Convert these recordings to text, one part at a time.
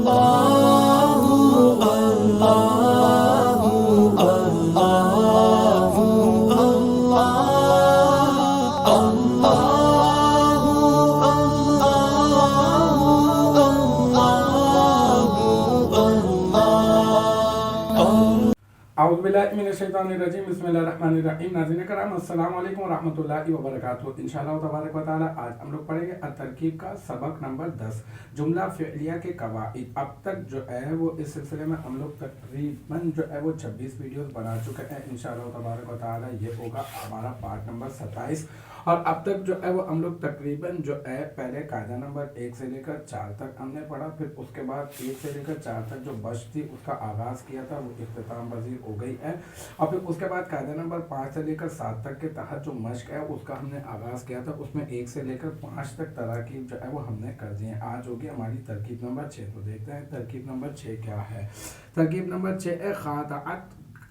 औज़ुबिल्लाहिमिनश्शैतानिर्रजीम बिस्मिल्लाहिर्रहमानिर्रहीम। नाज़रीन करम अस्सलाम वालेकुम वरहमतुल्लाहि वबरकातुहू। इंशाअल्लाह तबारक व तआला आज हम लोग पढ़ेंगे तरकीब का सबक नंबर 10 जुमला फ़िअलिया के कवाइद। अब तक जो है वो इस सिलसिले में हम लोग तकरीबन जो है वो 26 वीडियोस बना चुके हैं। इंशाअल्लाह तबारक व तआला ये होगा हमारा पार्ट नंबर 27 और अब तक जो है वो हम लोग तकरीबन जो है पहले कायदा नंबर 1 से लेकर 4 तक हमने पढ़ा, फिर उसके बाद 1 से लेकर 4 तक जो बश थी उसका आगाज़ किया था, वो इख्तिताम पज़ीर हो गई है। और फिर उसके बाद कायदा नंबर 5 से लेकर 7 तक के तहत जो मश्क है उसका हमने आगाज़ किया था, उसमें 1 से लेकर 5 तक तराकीब जो है वो हमने कर दी है। आज होगी हमारी तरकीब नंबर 6। तो देखते हैं तरकीब नंबर 6 क्या है। तरकीब नंबर 6 है ख़ादअत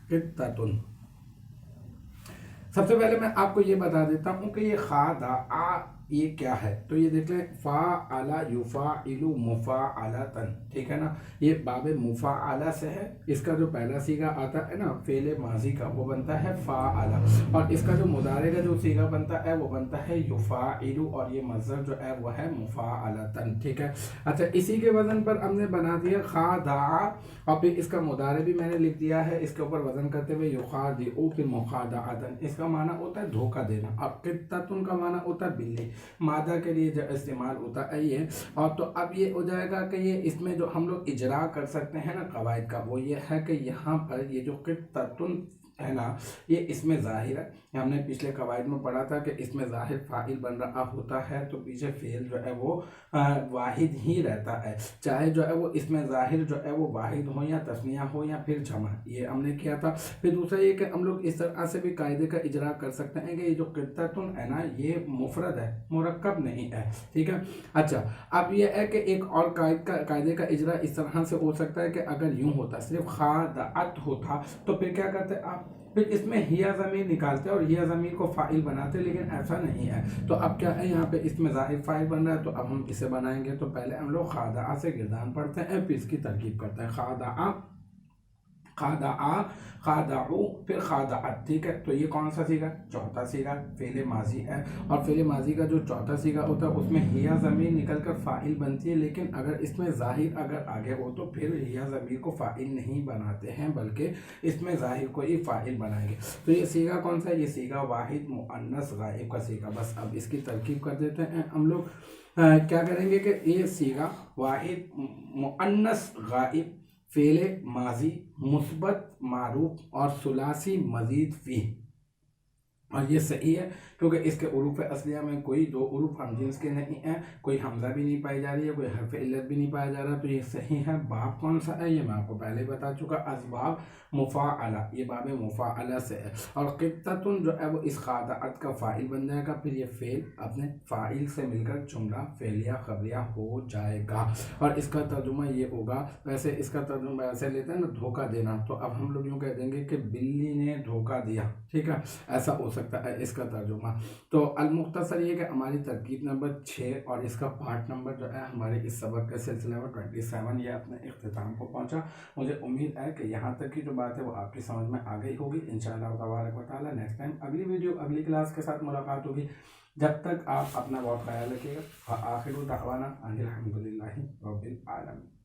क़ित्ततुन। सबसे पहले मैं आपको ये बता देता हूँ कि ये ख़ादअ ये क्या है। तो ये देख लें, फ़ाअला युफ़ाइलु मुफ़ाअलतन, ठीक है ना। ये बाबे मुफ़ाअला से है। इसका जो पहला सीगा आता है ना फ़ेल माजी का, वो बनता है फ़ाअला, और इसका जो मुदारे का जो सीगा बनता है वो बनता है युफ़ाइलु, और ये मज़दर जो है वो है मुफ़ाअलतन, ठीक है। अच्छा, इसी के वज़न पर हमने बना दिया ख़ादअ, और फिर इसका मुदारे भी मैंने लिख दिया है इसके ऊपर वज़न करते हुए युख़ादिउ, फिर मुख़ादअतन। इसका माना होता है धोखा देना, और क़ित्ततुन का माना होता है बिल्ली, मादा के लिए जो इस्तेमाल होता है ये। और तो अब ये हो जाएगा कि ये इसमें जो हम लोग इजरा कर सकते हैं ना कवायद का, वो ये है कि यहाँ पर ये जो क़ित्ततुन है ना, ये इसमें ज़ाहिर है। हमने पिछले कवायद में पढ़ा था कि इसमें ज़ाहिर फ़ाइल बन रहा होता है, तो पीछे फ़ेल जो है वो वाहिद ही रहता है, चाहे जो है वो इसमें ज़ाहिर जो है वो वाहिद हो या तस्निया हो या फिर जमा। ये हमने किया था। फिर दूसरा ये कि हम लोग इस तरह से भी कायदे का इजरा कर सकते हैं कि ये जो क़ित्ततुन है ना, ये मुफरद है, मुरक्कब नहीं है, ठीक है। अच्छा, अब ये है कि एक और कायदे का इजरा इस तरह से हो सकता है कि अगर यूँ होता, सिर्फ ख़ादअत होता, तो फिर क्या करते आप, फिर इसमें हिया ज़मीर निकालते और हिया ज़मीर को फ़ाइल बनाते, लेकिन ऐसा नहीं है। तो अब क्या है, यहाँ पे इसमें ज़ाहिर फ़ाइल बन रहा है, तो अब हम इसे बनाएंगे। तो पहले हम लोग ख़ादअ से गिरदान पढ़ते हैं, फिर इसकी तरकीब करते हैं। ख़ादअ, ख़ादअ, ख़ादअउ, फिर ख़ादअत, ठीक है। तो ये कौन सा सीगा, चौथा सीगा, फ़ेल माजी है, और फ़ेल माजी का जो चौथा सीगा होता है उसमें हिया ज़मीर निकल कर फ़ाइल बनती है, लेकिन अगर इसमें ज़ाहिर अगर आगे हो तो फिर हिया ज़मीर को फ़ाइल नहीं बनाते हैं, बल्कि इसमें ज़ाहिर को ही फ़ाइल बनाएंगे। तो ये सीगा कौन सा है, ये सीगा वाहिद मुअन्नस गायब का सीगा। बस अब इसकी तरकीब कर देते हैं हम लोग। क्या करेंगे कि ये सीगा वाहिद मुअन्नस गायब, फ़ेले माजी मुस्बत मारूफ और सुलासी मजीद फ़ी, और ये सही है क्योंकि इसके उरूफ असलिया में कोई दो उरूफ हम जिन्स के नहीं हैं, कोई हमज़ा भी नहीं पाई जा रही है, कोई हरफ इल्लत भी नहीं पाया जा रहा, तो ये सही है। बाब कौन सा है, ये मैं आपको पहले बता चुका, असबाब मुफ़ाअला, ये बाब मुफ़ाअला से है। और क़ित्ततुन जो है वो इस ख़ादअत का फ़ाइल बन जाएगा, फिर ये फ़ेल अपने फ़ाइल से मिलकर जुमला फ़ेलिया ख़बरिया हो जाएगा, और इसका तर्जुमा ये होगा। वैसे इसका तर्जुमा ऐसे लेते हैं ना, धोखा देना, तो अब हम लोग यूँ कह देंगे कि बिल्ली ने धोखा दिया, ठीक है, ऐसा हो सकता है इसका तर्जुमा। तो अल-मुख्तसर ये कि हमारी तरकीब नंबर 6 और इसका पार्ट नंबर जो है हमारे इस सबक के सिलसिले में 27 ये अपने इख्तिताम को पहुंचा। मुझे उम्मीद है कि यहाँ तक की जो बात है वो आपकी समझ में आ गई होगी। इंशाअल्लाह तबारक व तआला नेक्स्ट टाइम अगली वीडियो अगली क्लास के साथ मुलाकात होगी। जब तक आप अपना बहुत ख्याल रखिएगा। आखिर दावाना अनिल हम्दुलिल्लाहि रब्बिल आलमीन।